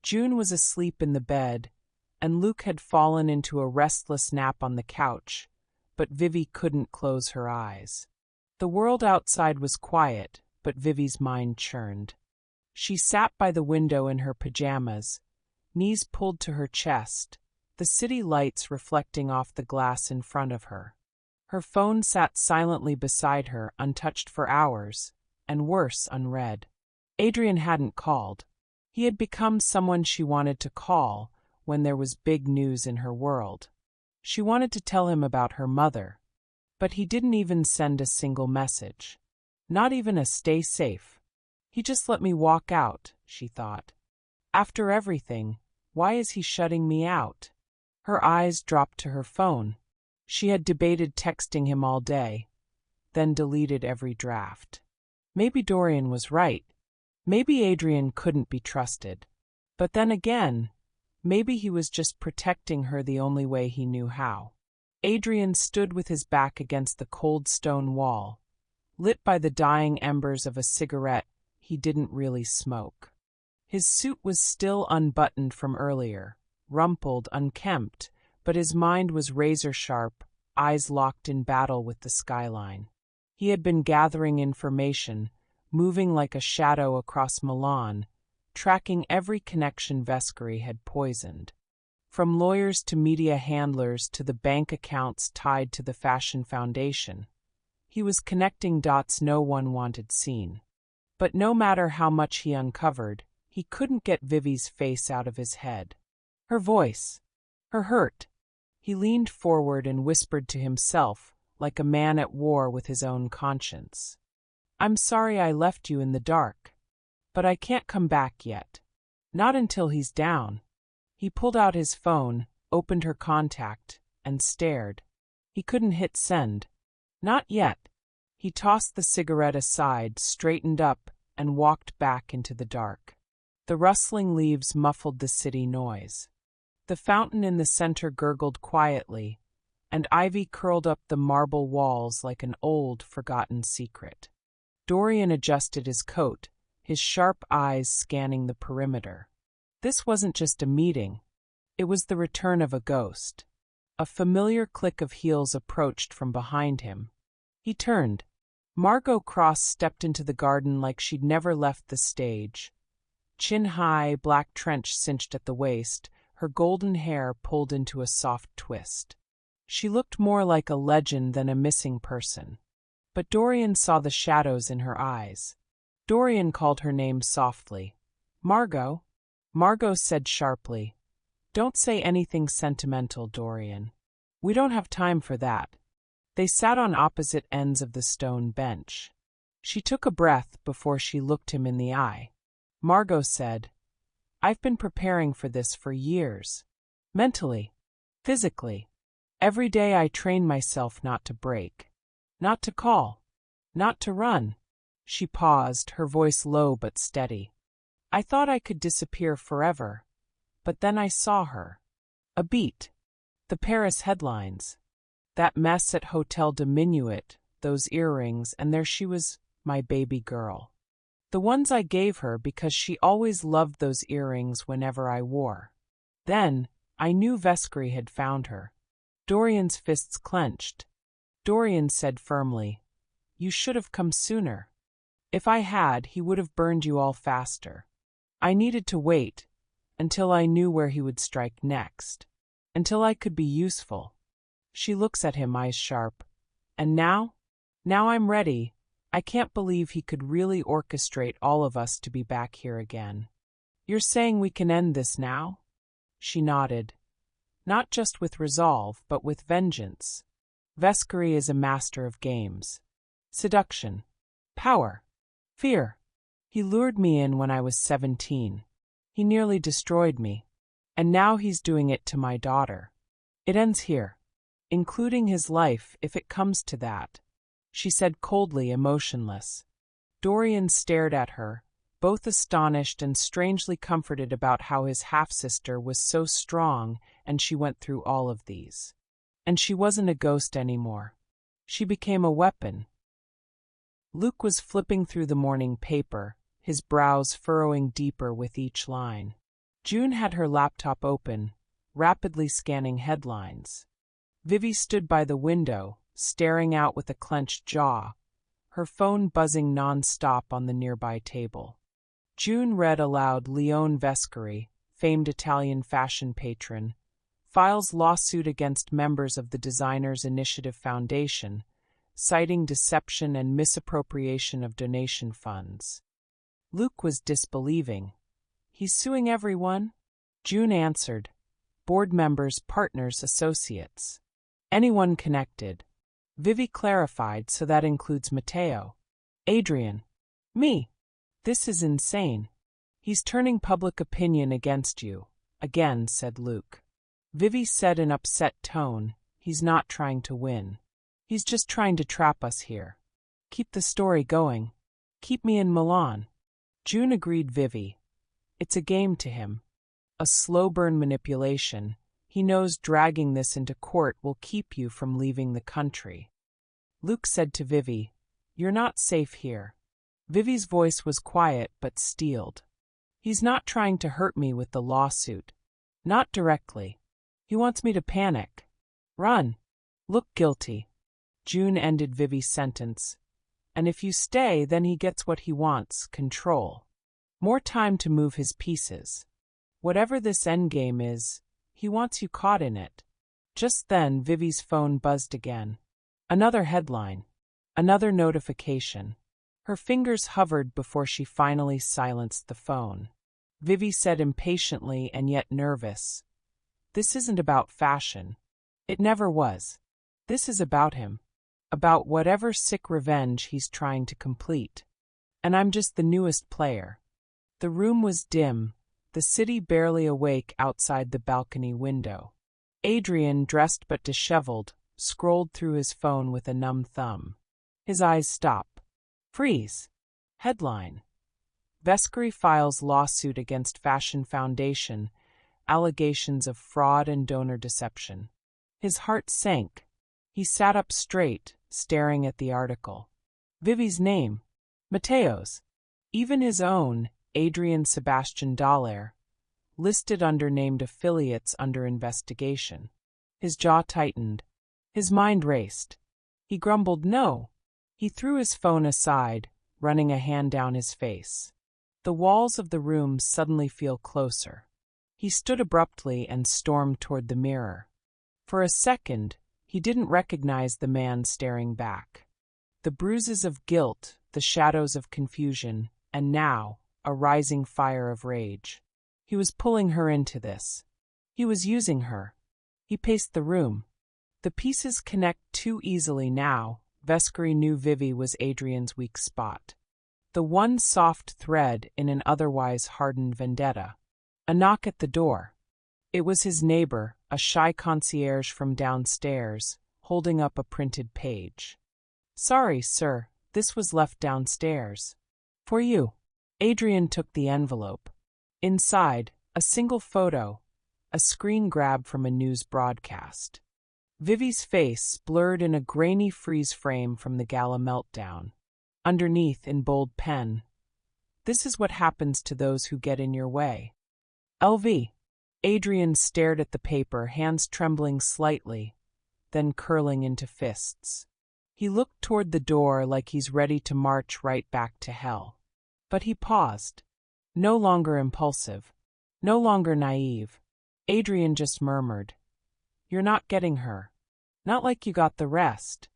June was asleep in the bed, and Luke had fallen into a restless nap on the couch, but Vivi couldn't close her eyes. The world outside was quiet, but Vivi's mind churned. She sat by the window in her pajamas, knees pulled to her chest, the city lights reflecting off the glass in front of her. Her phone sat silently beside her, untouched for hours, and worse, unread. Adrian hadn't called. He had become someone she wanted to call when there was big news in her world. She wanted to tell him about her mother, but he didn't even send a single message. Not even a "stay safe." He just let me walk out, she thought. After everything, why is he shutting me out? Her eyes dropped to her phone. She had debated texting him all day, then deleted every draft. Maybe Dorian was right. Maybe Adrian couldn't be trusted. But then again, maybe he was just protecting her the only way he knew how. Adrian stood with his back against the cold stone wall, lit by the dying embers of a cigarette he didn't really smoke. His suit was still unbuttoned from earlier, rumpled, unkempt, but his mind was razor-sharp, eyes locked in battle with the skyline. He had been gathering information, moving like a shadow across Milan, tracking every connection Vescari had poisoned. From lawyers to media handlers to the bank accounts tied to the Fashion Foundation, he was connecting dots no one wanted seen. But no matter how much he uncovered, he couldn't get Vivi's face out of his head. Her voice, her hurt. He leaned forward and whispered to himself, like a man at war with his own conscience. "I'm sorry I left you in the dark. But I can't come back yet. Not until he's down." He pulled out his phone, opened her contact, and stared. He couldn't hit send. Not yet. He tossed the cigarette aside, straightened up, and walked back into the dark. The rustling leaves muffled the city noise. The fountain in the center gurgled quietly, and ivy curled up the marble walls like an old, forgotten secret. Dorian adjusted his coat, his sharp eyes scanning the perimeter. This wasn't just a meeting. It was the return of a ghost. A familiar click of heels approached from behind him. He turned. Margot Cross stepped into the garden like she'd never left the stage. Chin high, black trench cinched at the waist, her golden hair pulled into a soft twist. She looked more like a legend than a missing person. But Dorian saw the shadows in her eyes. Dorian called her name softly. "Margot." Margot said sharply, "Don't say anything sentimental, Dorian. We don't have time for that." They sat on opposite ends of the stone bench. She took a breath before she looked him in the eye. Margot said, "I've been preparing for this for years. Mentally, physically. Every day I train myself not to break. Not to call. Not to run." She paused, her voice low but steady. "I thought I could disappear forever. But then I saw her. A beat. The Paris headlines. That mess at Hotel de Minuit, those earrings, and there she was, my baby girl. The ones I gave her because she always loved those earrings whenever I wore. Then, I knew Vescari had found her." Dorian's fists clenched. Dorian said firmly, "You should have come sooner. If I had, he would have burned you all faster. I needed to wait, until I knew where he would strike next. Until I could be useful." She looks at him, eyes sharp. "And now? Now I'm ready. I can't believe he could really orchestrate all of us to be back here again." "You're saying we can end this now?" She nodded. "Not just with resolve, but with vengeance. Vescari is a master of games. Seduction. Power. Fear. He lured me in when I was 17. He nearly destroyed me. And now he's doing it to my daughter. It ends here. Including his life, if it comes to that," she said coldly, emotionless. Dorian stared at her, both astonished and strangely comforted about how his half-sister was so strong and she went through all of these. And she wasn't a ghost anymore. She became a weapon. Luke was flipping through the morning paper, his brows furrowing deeper with each line. June had her laptop open, rapidly scanning headlines. Vivi stood by the window, staring out with a clenched jaw, her phone buzzing non-stop on the nearby table. June read aloud Leone Vescari, famed Italian fashion patron, files lawsuit against members of the Designers Initiative Foundation, citing deception and misappropriation of donation funds. Luke was disbelieving. He's suing everyone? June answered. Board members, partners, associates. Anyone connected. Vivi clarified, so that includes Matteo. Adrian. Me. This is insane. He's turning public opinion against you. Again, said Luke. Vivi said in upset tone, he's not trying to win. He's just trying to trap us here. Keep the story going. Keep me in Milan. June agreed. Vivi. It's a game to him. A slow-burn manipulation. He knows dragging this into court will keep you from leaving the country. Luke said to Vivi, You're not safe here. Vivi's voice was quiet but steeled. He's not trying to hurt me with the lawsuit. Not directly. He wants me to panic. Run. Look guilty. June ended Vivi's sentence. And if you stay, then he gets what he wants, control. More time to move his pieces. Whatever this endgame is, he wants you caught in it. Just then, Vivi's phone buzzed again. Another headline. Another notification. Her fingers hovered before she finally silenced the phone. Vivi said impatiently and yet nervous, This isn't about fashion. It never was. This is about him. About whatever sick revenge he's trying to complete. And I'm just the newest player. The room was dim, the city barely awake outside the balcony window. Adrian, dressed but disheveled, scrolled through his phone with a numb thumb. His eyes stop. Freeze. Headline. Vescari files lawsuit against Fashion Foundation, allegations of fraud and donor deception. His heart sank. He sat up straight, staring at the article. Vivi's name. Matteo's. Even his own, Adrian Sebastian Dallaire, listed under named affiliates under investigation. His jaw tightened. His mind raced. He grumbled no. He threw his phone aside, running a hand down his face. The walls of the room suddenly feel closer. He stood abruptly and stormed toward the mirror. For a second, he didn't recognize the man staring back. The bruises of guilt, the shadows of confusion, and now, a rising fire of rage. He was pulling her into this. He was using her. He paced the room. The pieces connect too easily now. Vescari knew Vivi was Adrian's weak spot. The one soft thread in an otherwise hardened vendetta. A knock at the door. It was his neighbor, a shy concierge from downstairs, holding up a printed page. Sorry, sir, this was left downstairs. For you. Adrian took the envelope. Inside, a single photo, a screen grab from a news broadcast. Vivi's face blurred in a grainy freeze frame from the gala meltdown. Underneath, in bold pen, This is what happens to those who get in your way. LV. Adrian stared at the paper, hands trembling slightly, then curling into fists. He looked toward the door like he's ready to march right back to hell. But he paused. No longer impulsive. No longer naive. Adrian just murmured, You're not getting her. Not like you got the rest.